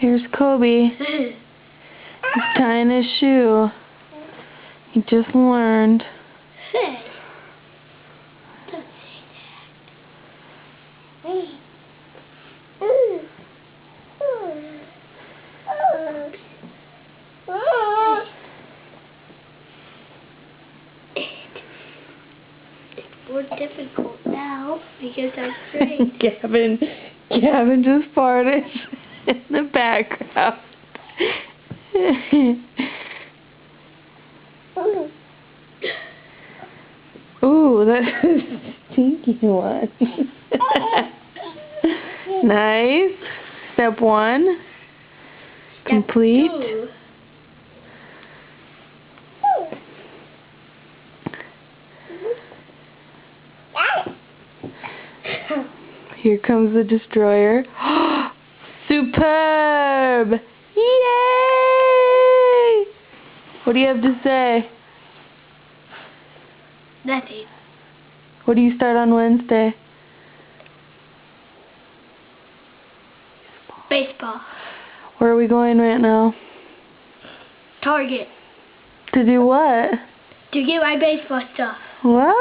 Here's Kobe. He's tying his shoe. He just learned. Hey. Don't say that. It's more difficult now because I'm afraid. Gavin just farted in the background. Ooh, that's a stinky one. Nice. Step 1. Complete. Step 2. Here comes the destroyer. Superb! Yay! What do you have to say? Nothing. What do you start on Wednesday? Baseball. Where are we going right now? Target. To do what? To get my baseball stuff. Wow,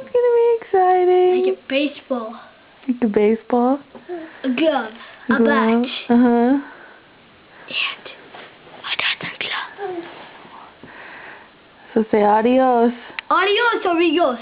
that's gonna be exciting. Like a baseball. Like a baseball? A glove. A Glove. bat. Uh-huh. And I got the glove. So say adios. Adios, amigos.